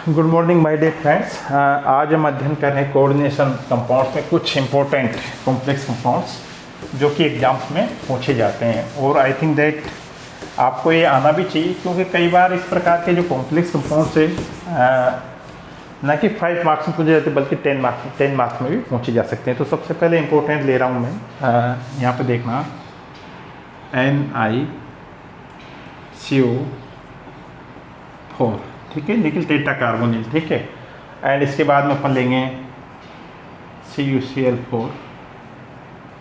Good morning my dear friends. आज हम अध्ययन कर रहे हैं कोऑर्डिनेशन कंपाउंड्स में कुछ इंपॉर्टेंट कॉम्प्लेक्स कंपाउंड्स जो कि एग्जाम्स में पूछे जाते हैं, और आई थिंक दैट आपको ये आना भी चाहिए, क्योंकि कई बार इस प्रकार के जो कॉम्प्लेक्स कंपाउंड्स है न कि 5 मार्क्स में पूछे जाते बल्कि 10 मार्क्स में भी पूछे जा सकते हैं। तो सबसे पहले इंपॉर्टेंट ले रहा हूँ मैं, यहाँ पे देखना NiCO4, ठीक है, निकल टेट्रा कार्बोनिल, ठीक है। एंड इसके बाद में अपन लेंगे CuCl4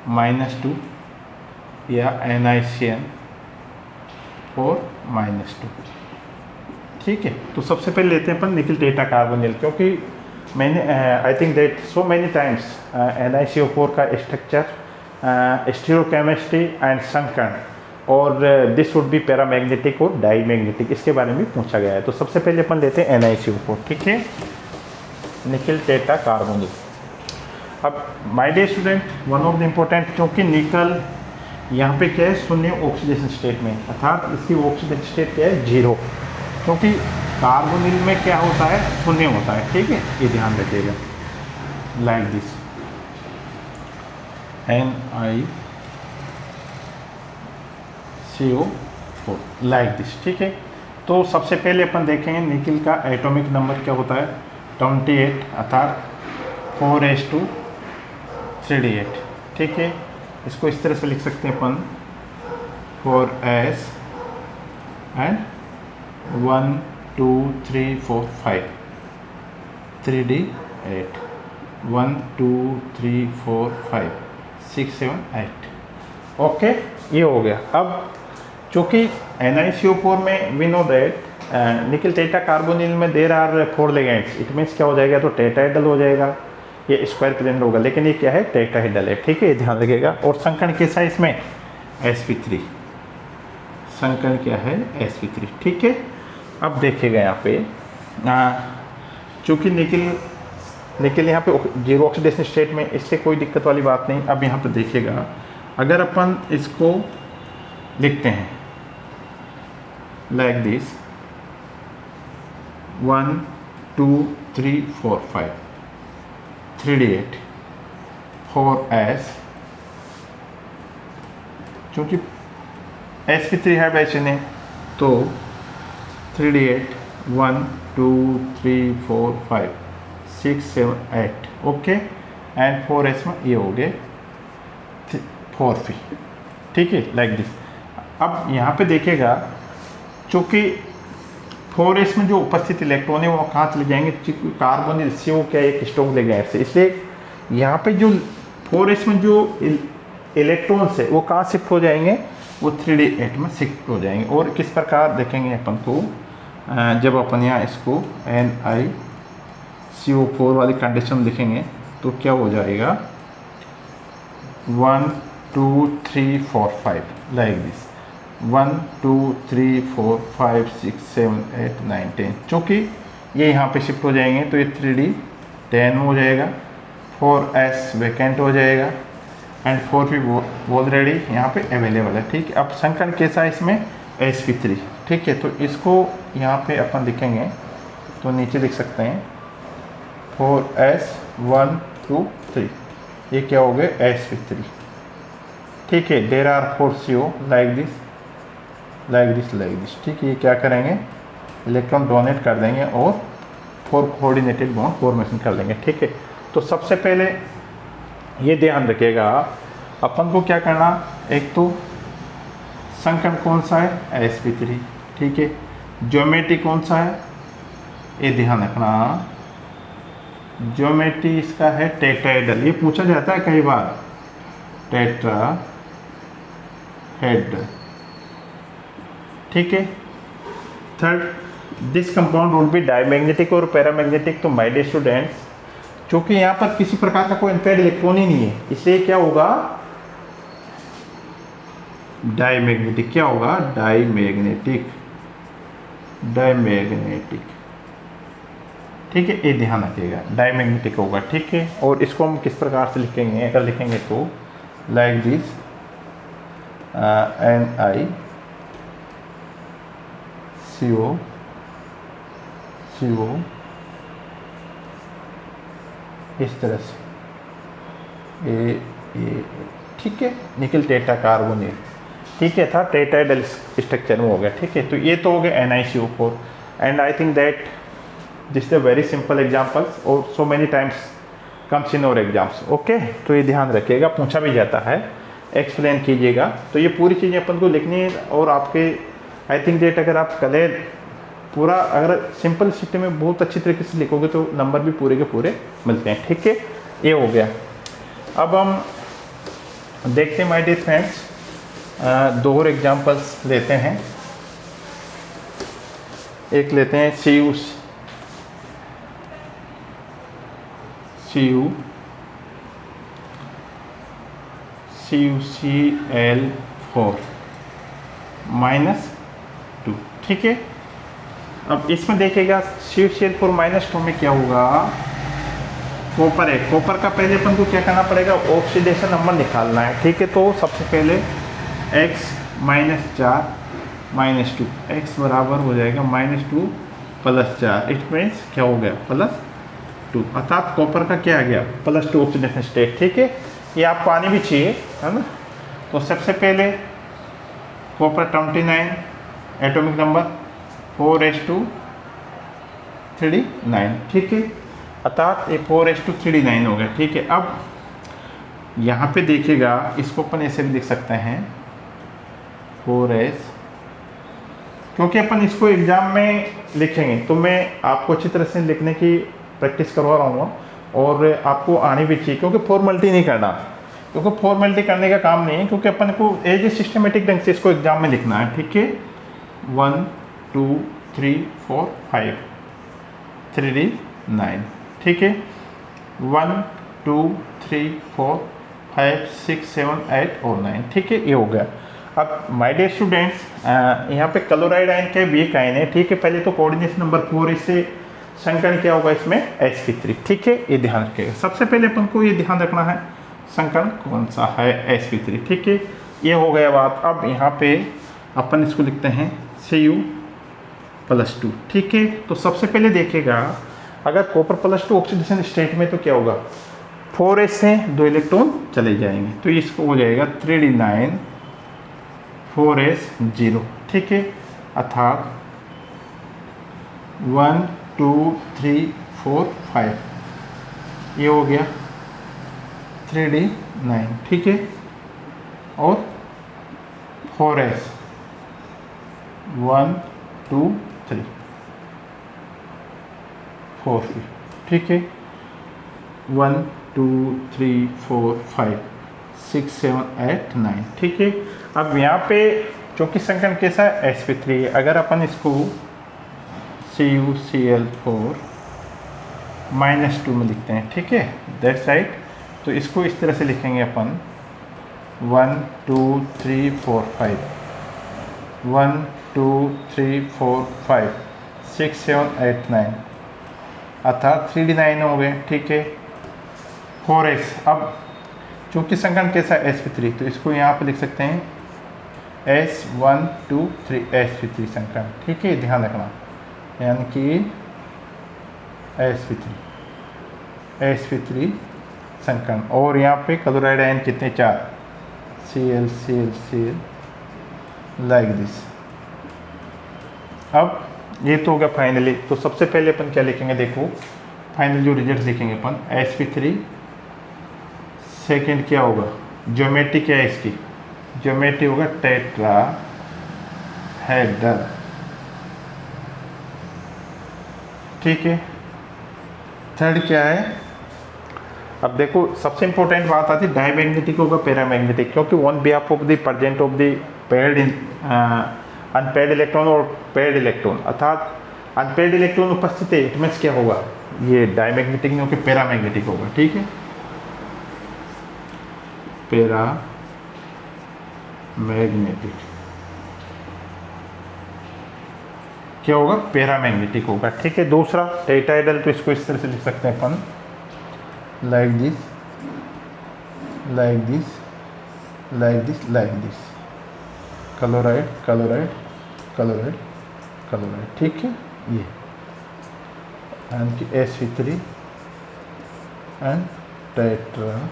-2 या NiCN4 -2, ठीक है। तो सबसे पहले लेते हैं अपन निकल टेट्रा कार्बोनिल, क्योंकि मैंने आई think that so many times NiCO4 का स्ट्रक्चर, स्टीरियोकेमिस्ट्री एंड संकरण, और दिस वुड बी पैरामैग्नेटिक और डाईमैग्नेटिक, इसके बारे में पूछा गया है। तो सबसे पहले अपन लेते हैं NiCO4, ठीक है, निकल टेट्रा कार्बोनिल। अब my dear student, one of the important, क्योंकि निकल यहाँ पे क्या है, शून्य ऑक्सीडेशन स्टेट में, अर्थात इसकी ऑक्सीडेशन स्टेट क्या है, 0, क्योंकि कार्बोनिल में क्या होता है, शून्य होता है, ठीक है, ये ध्यान रखिएगा। Like this NiCO4 like this, ठीक है। तो सबसे पहले अपन देखेंगे निकल का एटॉमिक नंबर क्या होता है, 28, अर्थात 4s2 3d8, ठीक है। इसको इस तरह से लिख सकते हैं अपन, 4s एंड 1 2 3 4 5 3d8 1 2 3 4 5 6 7 8, ओके, ये हो गया। अब चूँकि NiCO4 में we know that nickel tetra carbonyl में there are 4 ligands, it means क्या हो जाएगा, तो टेट्राहेड्रल हो जाएगा, ये स्क्वायर प्लेन होगा, लेकिन ये क्या है, टेट्राहेड्रल है, ठीक है, ये ध्यान रखिएगा। और संकरण कैसा है इसमें, sp3, संकरण क्या है, sp3, ठीक है। अब देखिएगा यहाँ पे, चूँकि निकल यहाँ पे 0 ऑक्सीडेशन स्टेट में, इससे कोई दिक्कत वाली बात नहीं। अब यहाँ पे देखिएगा, अगर अपन इसको लिखते हैं लाइक दिस 1 2 3 4 5 3d8 4s, क्योंकि sp3 है वैसे ने, तो 3d8 1 2 3 4 5 6 7 8, ओके, एंड 4s में ये हो गए 4p, ठीक है, लाइक दिस। अब यहाँ पे देखिएगा, चूँकि 4s में जो उपस्थित इलेक्ट्रॉन है वो कहाँ चले जाएंगे, कार्बोनिल CO क्या एक स्ट्रॉन्ग लिगेंड से, इसलिए यहाँ पे जो 4s में जो इलेक्ट्रॉन्स है वो कहाँ शिफ्ट हो जाएंगे, वो 3d8 में शिफ्ट हो जाएंगे। और किस प्रकार देखेंगे अपन को, जब अपन यहाँ इसको NiCO4 वाली कंडीशन लिखेंगे तो क्या हो जाएगा, 1 2 3 4 5 लाइक दिस, 1 2 3 4 5 6 7 8 9 10, चूँकि ये यहाँ पे शिफ्ट हो जाएंगे तो ये 3d10 हो जाएगा, 4s वैकेंट हो जाएगा, एंड 4p ऑलरेडी यहाँ पे अवेलेबल है, ठीक है। अब संकरण कैसा है इसमें, sp3, ठीक है। तो इसको यहाँ पे अपन लिखेंगे तो नीचे लिख सकते हैं 4s 1 2 3, ये क्या हो गए, sp3, ठीक है। There are 4 CO like this, ठीक है। ये क्या करेंगे, इलेक्ट्रॉन डोनेट कर देंगे और 4 कोऑर्डिनेटेड बॉन्ड फॉर्मेशन कर लेंगे, ठीक है। तो सबसे पहले ये ध्यान रखिएगा, अपन को क्या करना, एक तो संकरण कौन सा है, sp3, ठीक है। ज्योमेट्री कौन सा है, ये ध्यान रखना, ज्योमेट्री इसका है टेट्राहेड्रल, ये पूछा जाता है कई बार, टेट्राहेड्रल, ठीक है। Third, this compound would be diamagnetic और पैरामैग्नेटिक। तो माय डियर स्टूडेंट्स, क्योंकि यहाँ पर किसी प्रकार का कोई इम्पेयर्ड इलेक्ट्रॉन ही नहीं है, इसलिए क्या होगा, डाईमैग्नेटिक, क्या होगा, डाईमैग्नेटिक, ठीक है, ये ध्यान रखिएगा, डाईमैग्नेटिक होगा, ठीक है। और इसको हम किस प्रकार से लिखेंगे, अगर लिखेंगे तो लाइक दिस NiCO इस तरह से ए, ठीक है, निकल टेट्रा कार्बोनिल, ठीक है, था टेट्राइडल स्ट्रक्चर में हो गया, ठीक है। तो ये तो हो गया NiCO4 and I think that this is very simple examples और so many times comes in और एग्जाम्स, ओके। तो ये ध्यान रखिएगा, पूछा भी जाता है, एक्सप्लेन कीजिएगा। तो ये पूरी चीज़ें अपन को लिखनी है और आपके आई थिंक दैट अगर आप कल पूरा अगर सिंपल सिस्टम में बहुत अच्छी तरीके से लिखोगे तो नंबर भी पूरे के पूरे मिलते हैं, ठीक है। ये हो गया। अब हम देखते हैं माय डियर फ्रेंड्स, दो और एग्जांपल्स लेते हैं। एक लेते हैं CuCl4 -2, ठीक है। अब इसमें देखिएगा CuCl4 -2 में क्या होगा, कॉपर है, कॉपर का पहले अपन को क्या करना पड़ेगा, ऑक्सीडेशन नंबर निकालना है, ठीक है। तो सबसे पहले x -4 -2, x बराबर हो जाएगा -2 + 4, इट मीन्स क्या हो गया +2, अर्थात कॉपर का क्या आ गया +2 ऑक्सीडेशन स्टेट, ठीक है। ये आपको आनी भी चाहिए, है ना। तो सबसे पहले कॉपर 29 एटॉमिक नंबर 4s239, ठीक है, अर्थात ये 4s239 हो गया, ठीक है। अब यहाँ पे देखिएगा, इसको अपन ऐसे भी लिख सकते हैं 4s, क्योंकि अपन इसको एग्जाम में लिखेंगे तो मैं आपको अच्छी तरह से लिखने की प्रैक्टिस करवा रहा हूँ और आपको आनी भी चाहिए, क्योंकि फॉर्मेलिटी नहीं करना, क्योंकि फॉर्मेलिटी करने का काम नहीं है, क्योंकि अपन को एज ए सिस्टमेटिक ढंग से इसको एग्जाम में लिखना है, ठीक है। 1 2 3 4 5 3d 9, ठीक है। 1 2 3 4 5 6 7 8 और 9, ठीक है, ये हो गया। अब माय डियर स्टूडेंट्स, यहाँ पे क्लोराइड आयन के वीक आयन है, ठीक है। पहले तो कोऑर्डिनेशन नंबर 4, इससे संकरण क्या होगा इसमें sp3, ठीक है, ये ध्यान रखिएगा। सबसे पहले अपन को ये ध्यान रखना है संकरण कौन सा है, sp3, ठीक है, ये हो गया बात। अब यहाँ पे अपन इसको लिखते हैं Cu+2, ठीक है। तो सबसे पहले देखिएगा, अगर कॉपर +2 ऑक्सीडेशन स्टेट में तो क्या होगा, 4s से 2 इलेक्ट्रॉन चले जाएंगे, तो इसको हो जाएगा 3d9 4s 0, ठीक है, अर्थात 1 2 3 4 5, ये हो गया 3d9, ठीक है, और 4s 1 2 3 4 ठीक है, 1 2 3 4 5 6 7 8 9, ठीक है। अब यहाँ पे चूँकि संकरण कैसा है sp3, अगर अपन इसको CuCl4 -2 में लिखते हैं, ठीक है, दैट्स राइट। तो इसको इस तरह से लिखेंगे अपन 1 2 3 4 5 1 2 3 4 5 6 7 8 9, अर्थात 3d9 हो गए, ठीक है। 4s, अब चूँकि संकरण कैसा है sp3, तो इसको यहाँ पे लिख सकते हैं S1 2 3 sp3 संकरण, ठीक है, ध्यान रखना, यानी कि sp3 संकरण। और यहाँ पे क्लोराइड आयन कितने, 4, Cl लाइक दिस। अब ये तो हो गया फाइनली। तो सबसे पहले अपन क्या लिखेंगे, देखो फाइनल जो रिजल्ट लिखेंगे अपन sp3, सेकेंड क्या होगा, ज्योमेट्री क्या है इसकी, ज्योमेट्री होगा टेट्राहेड्रल, ठीक है। थर्ड क्या है, अब देखो सबसे इंपॉर्टेंट बात आती है डायमैग्नेटिक होगा पैरामैग्नेटिक, क्योंकि on behalf of the present of the paired unpaired electron और पेयर्ड इलेक्ट्रॉन, अर्थात अनपेयर्ड इलेक्ट्रॉन उपस्थित है, इट मीन्स क्या होगा, ये डायमैग्नेटिक नहीं होकर पैरामैग्नेटिक होगा, ठीक है, पैरामैग्नेटिक क्या होगा, पैरामैग्नेटिक होगा, ठीक है। दूसरा टेट्राहेड्रल, तो इसको इस तरह से लिख सकते हैं अपन like this like this like this like this, chloride chloride chloride chloride, ठीक है, ये यानी कि sp3 एंड टेट्राहेड्रल,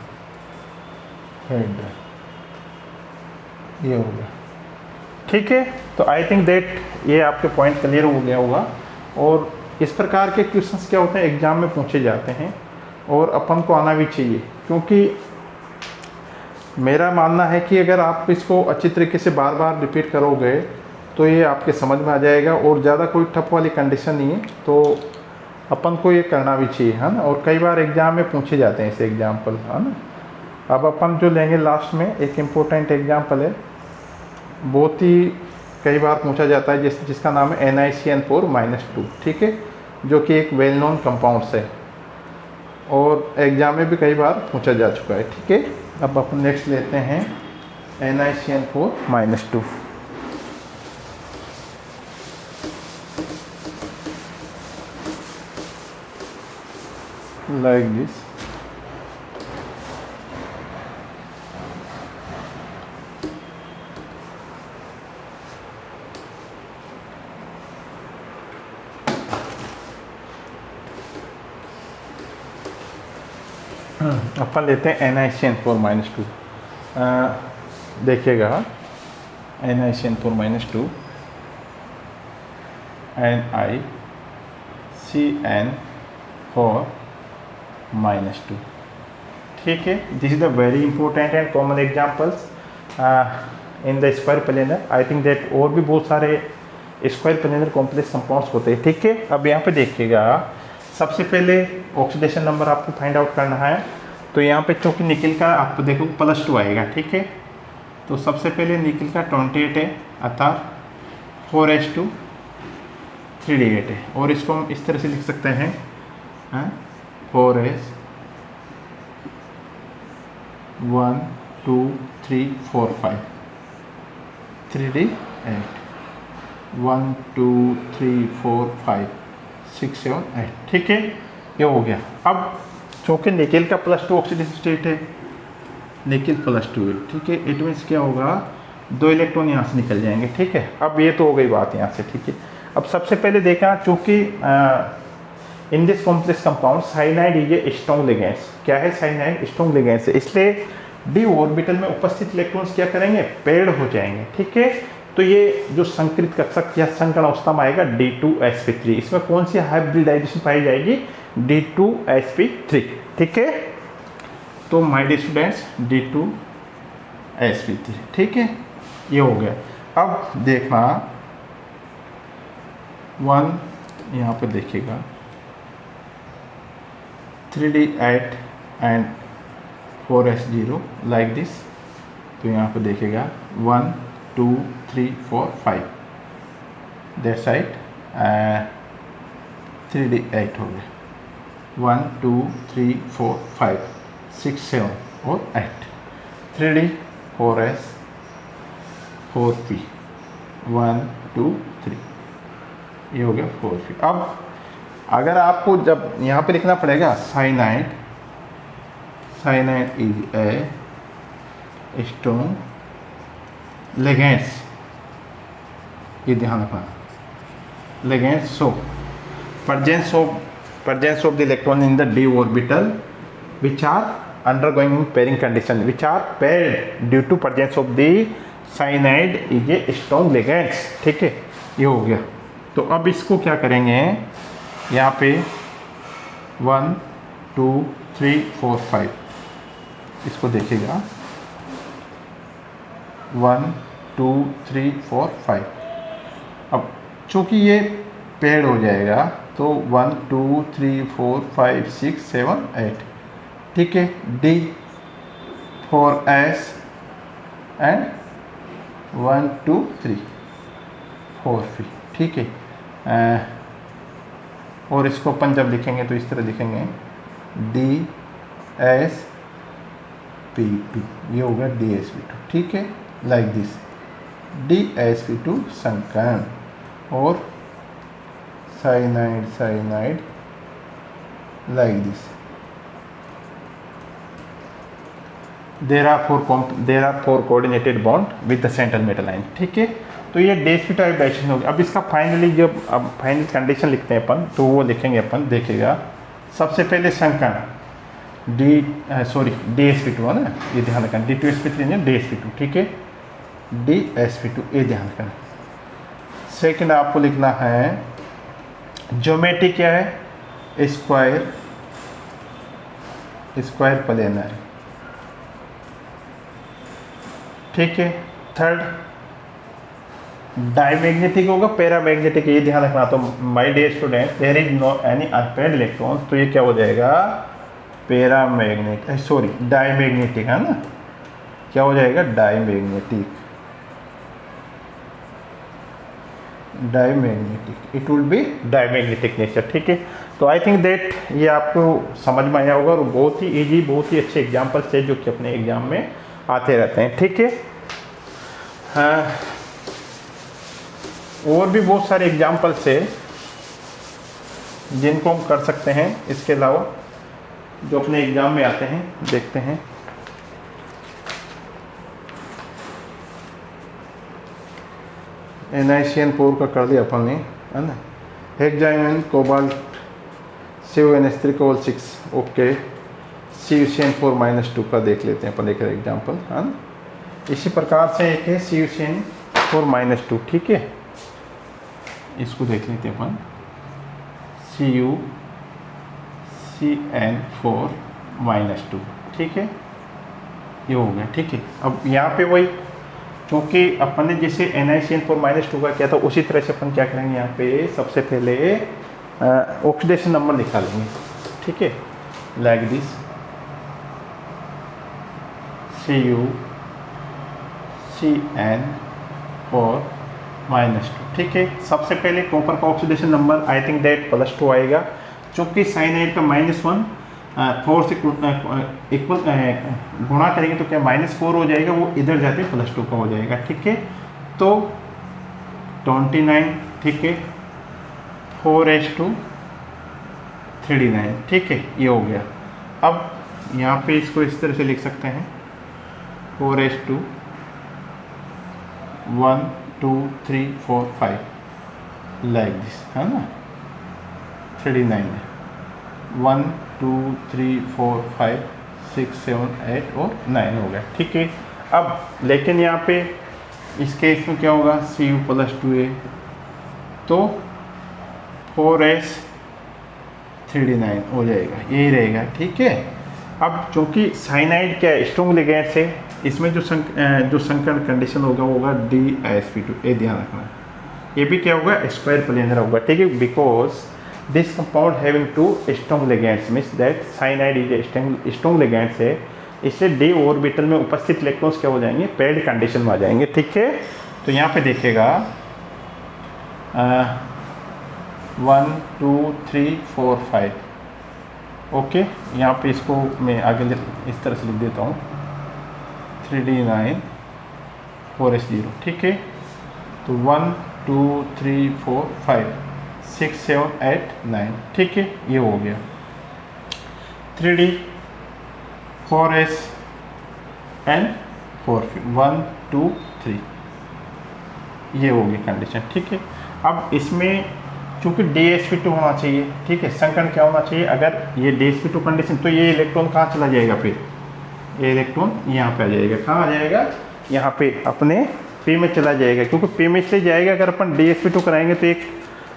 ये हो गया। ठीक है, तो आई थिंक दैट ये आपके पॉइंट क्लियर हो गया होगा। और इस प्रकार के क्वेश्चंस क्या होते हैं, एग्जाम में पूछे जाते हैं और अपन को आना भी चाहिए, क्योंकि मेरा मानना है कि अगर आप इसको अच्छी तरीके से बार बार रिपीट करोगे तो ये आपके समझ में आ जाएगा और ज़्यादा कोई टफ वाली कंडीशन नहीं है, तो अपन को ये करना भी चाहिए, है ना। और कई बार एग्जाम में पूछे जाते हैं ऐसे एग्जाम्पल, है ना। अब अपन जो लेंगे लास्ट में एक इम्पोर्टेंट एग्जाम्पल है, बहुत ही कई बार पूछा जाता है, जिसका नाम है NiCN4-2, ठीक है, जो कि एक वेल नोन कंपाउंड्स है और एग्जाम में भी कई बार पूछा जा चुका है। ठीक है, अब अपन नेक्स्ट लेते हैं NiCN4-2। like this। अपन लेते हैं NiCN4-2। देखिएगा NiCN4-2 NiCN4-2, ठीक है। This is the very important and common examples in the square planar. I think that और भी बहुत सारे स्क्वायर प्लेनर कॉम्प्लेक्स कंपाउंड्स होते हैं, ठीक है। अब यहाँ पे देखिएगा, सबसे पहले ऑक्सीडेशन नंबर आपको फाइंड आउट करना है। तो यहाँ पे चूँकि निकल का आपको देखो +2 आएगा, ठीक है। तो सबसे पहले निकल का 28 है, अतः 4s2 3d8 है, और इसको हम इस तरह से लिख सकते हैं 4s 1 2 3 4 5 3d8 1 2 3 4 5 6 7 8, ठीक है, ये हो गया। अब चूँकि निकेल का +2 ऑक्सीडेशन स्टेट है, निकेल +2 है, ठीक है। इट मीन्स क्या होगा, 2 इलेक्ट्रॉन यहाँ से निकल जाएंगे, ठीक है। अब ये तो हो गई बात यहाँ से, ठीक है। अब सबसे पहले देखा, चूँकि in this complex compound cyanide is a strong ligands. क्या है, साइनाइड स्ट्रॉन्ग लिगेंड्स है, इसलिए डी ऑर्बिटल में उपस्थित इलेक्ट्रॉन्स क्या करेंगे, पेड़ हो जाएंगे, ठीक है। तो ये जो संकृत कक्षक या संकरण अवस्था में आएगा D2sp3, इसमें कौन सी हाइब्रिडाइजेशन पाई जाएगी, D2sp3, ठीक है। तो माय डियर स्टूडेंट्स D2sp3, ठीक है, ये हो गया। अब देखना 1 यहाँ पे देखिएगा 3d8 and 4s0 like this. तो यहाँ पे देखिएगा 1 2 3 4 5 दैट साइड 3d8 हो गया, 1 2 3 4 5 6 7 और 8, 3d 4s 4p 1 2 3, ये हो गया 4p। अब अगर आपको जब यहाँ पे लिखना पड़ेगा cyanide is a strong ligands, ये ध्यान रखना, ligands so presence of the electron in the d orbital which are undergoing pairing condition, which are paired due to presence of the cyanide is a strong ligands, ठीक है, ये हो गया। तो अब इसको क्या करेंगे, यहाँ पे 1 2 3 4 5, इसको देखिएगा 1 2 3 4 5। अब चूँकि ये पेड़ हो जाएगा तो 1 2 3 4 5 6 7 8, ठीक है, D 4s एंड 1 2 3 4p, ठीक है। और इसको अपन जब लिखेंगे तो इस तरह लिखेंगे DsP2, ये होगा DsP2, ठीक है, लाइक दिस DsP2 संकरण और cyanide like this. There are four coordinated bond with the central metal line, ठीक है। तो ये DsP2 डाइजेशन हो गया। अब इसका फाइनली जब अब फाइनल कंडीशन लिखते हैं अपन, तो वो लिखेंगे अपन, देखिएगा सबसे पहले संकरण, DsP2 है ना, ये ध्यान रखना, D2sp3 नहीं DsP2, ठीक है, DsP2 ये ध्यान रखना। सेकंड आपको लिखना है ज्योमेट्री क्या है, स्क्वायर प्लेनर, ठीक है। थर्ड डायमैग्नेटिक होगा, पैरामैग्नेटिक, ये ध्यान रखना। तो my dear student, there is no any unpaired electron, तो ये क्या हो जाएगा, डायमैग्नेटिक है ना, क्या हो जाएगा, diamagnetic, it will be diamagnetic nature, ठीक है। तो आई थिंक दैट ये आपको समझ में आया होगा, और बहुत ही इजी, बहुत ही अच्छे एग्जाम्पल्स है जो कि अपने एग्जाम में आते रहते हैं, ठीक है। हाँ, और भी बहुत सारे एग्जाम्पल्स है जिनको हम कर सकते हैं, इसके अलावा जो अपने एग्जाम में आते हैं, देखते हैं। NiCN4 का कर दिया अपन ने, है ना। हेक्साइम कोबाल्ट CuNH3 ओके। CuCN4-2 का देख लेते हैं अपन, एक एग्जाम्पल, है ना। इसी प्रकार से एक है CuCN4-2, ठीक है, इसको देख लेते हैं अपन, CuCN4-2, ठीक है, ये हो गया, ठीक है। अब यहाँ पे वही, क्योंकि अपन ने जैसे NiCN4-2 का किया था, उसी तरह से अपन क्या करेंगे, यहाँ पे सबसे पहले ऑक्सीडेशन नंबर निकालेंगे, ठीक है, लाइक दिस CuCN4-2, ठीक है। सबसे पहले कॉपर का oxidation number I think that +2 आएगा, क्योंकि साइनाइड का -1 4 से इक्वल गुणा करेंगे तो क्या -4 हो जाएगा, वो इधर जाके +2 का हो जाएगा, ठीक है। तो 29, ठीक है, 4s2 3d9, ठीक है, ये हो गया। अब यहाँ पे इसको इस तरह से लिख सकते हैं, 4s2 1 2 3 4 5 लाइक दिस, है ना, 3d9 है, 1 2 3 4 5 6 7 8 और 9 हो गया, ठीक है। अब लेकिन यहाँ पे इस केस में क्या होगा, Cu+2a, तो 4s3d9 हो जाएगा, यही रहेगा, ठीक है। अब चूंकि साइनाइड क्या है, स्ट्रॉन्ग लिगैंड से, इसमें जो संकरण कंडीशन होगा वो होगा DsP2, ये ध्यान रखना। ये भी क्या होगा, स्क्वायर प्लेनर होगा, ठीक है, because this compound having 2 strong ligands means that cyanide is a strong ligand है, इससे d ऑर्बिटल में उपस्थित इलेक्ट्रॉन्स क्या हो जाएंगे, पेयर्ड कंडीशन में आ जाएंगे, ठीक है। तो यहाँ पे देखिएगा 1 2 3 4 5, ओके। यहाँ पे इसको मैं आगे इस तरह से लिख देता हूँ, 3d9 4s0, ठीक है। तो 1 2 3 4 5 6 7 8 9, ठीक है, ये हो गया 3d 4s एंड 4 1 2 3, ये हो गई कंडीशन, ठीक है। अब इसमें चूंकि DsP2 होना चाहिए, ठीक है, संकरण क्या होना चाहिए, अगर ये DsP2 कंडीशन, तो ये इलेक्ट्रॉन कहाँ चला जाएगा, फिर ये इलेक्ट्रॉन यहाँ पे आ जाएगा, कहाँ आ जाएगा, यहाँ पे अपने P में चला जाएगा, क्योंकि P में इसलिए जाएगा, अगर अपन DsP2 कराएंगे तो एक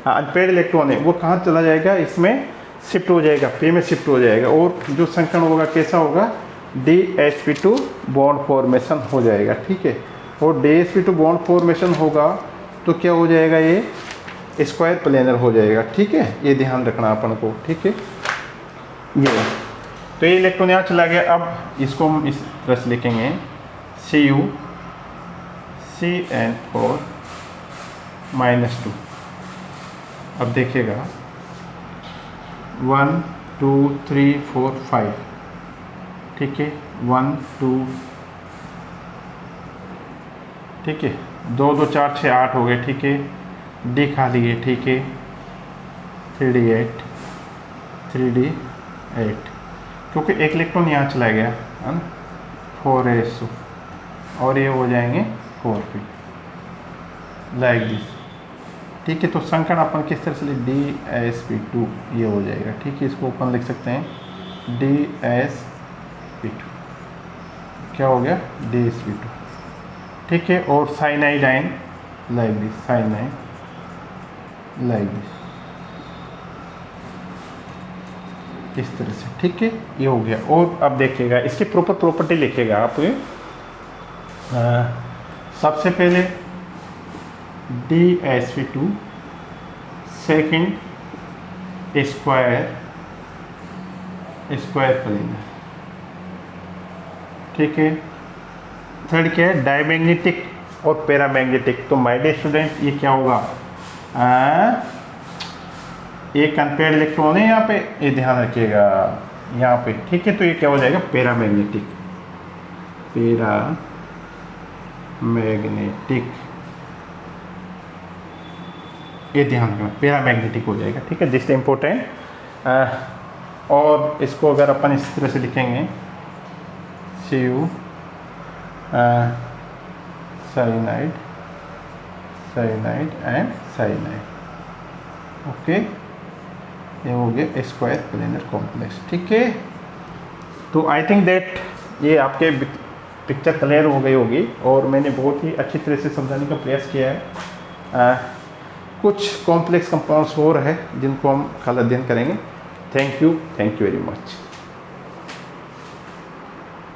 अनपेयर्ड इलेक्ट्रॉन है, वो कहाँ चला जाएगा, इसमें शिफ्ट हो जाएगा, P में शिफ्ट हो जाएगा, और जो संकरण होगा कैसा होगा, DsP2 बॉन्ड फॉर्मेशन हो जाएगा, ठीक है। और DsP2 बॉन्ड फॉर्मेशन होगा तो क्या हो जाएगा, ये स्क्वायर प्लेनर हो जाएगा, ठीक है, ये ध्यान रखना अपन को, ठीक है। ये तो ये इलेक्ट्रॉन यहाँ चला गया। अब इसको हम इस तरह से लिखेंगे, CuCN4-2। अब देखिएगा 1 2 3 4 5, ठीक है, 1 2, ठीक है, 2 2 4 6 8 हो गए, ठीक है, D खाली है, ठीक है, 3d8 क्योंकि एक इलेक्ट्रॉन यहाँ चला गया, है ना, 4s, और ये हो जाएंगे 4p लाइक दिस, ठीक है। तो संकरण अपन किस तरह से DsP2 ये हो जाएगा, ठीक है, इसको अपन लिख सकते हैं DsP2 क्या हो गया, DsP2, ठीक है। और साइनाइडाइन like this, cyanide like this, इस तरह से, ठीक है, ये हो गया। और अब देखिएगा इसकी प्रॉपर प्रॉपर्टी लिखिएगा आप। सबसे पहले DsP2, सेकंड स्क्वायर प्लेनर, ठीक है। थर्ड क्या है, डायमैग्नेटिक और पैरामैग्नेटिक। तो माय डियर स्टूडेंट ये क्या होगा, एक अनपेयर्ड इलेक्ट्रॉन है यहाँ पे, ये ध्यान रखिएगा यहाँ पे, ठीक है। तो ये क्या हो जाएगा, पैरामैग्नेटिक, ये ध्यान रखना, पैरामैग्नेटिक हो जाएगा, ठीक है। This important. और इसको अगर अपन इस तरह से लिखेंगे, Cu cyanide and cyanide, okay, ये हो गया स्क्वायर प्लेनर कॉम्प्लेक्स, ठीक है। तो आई थिंक दैट ये आपके पिक्चर क्लियर हो गई होगी, और मैंने बहुत ही अच्छी तरह से समझाने का प्रयास किया है। कुछ कॉम्प्लेक्स कंपाउंड्स और है जिनको हम कल अध्ययन करेंगे। Thank you very much.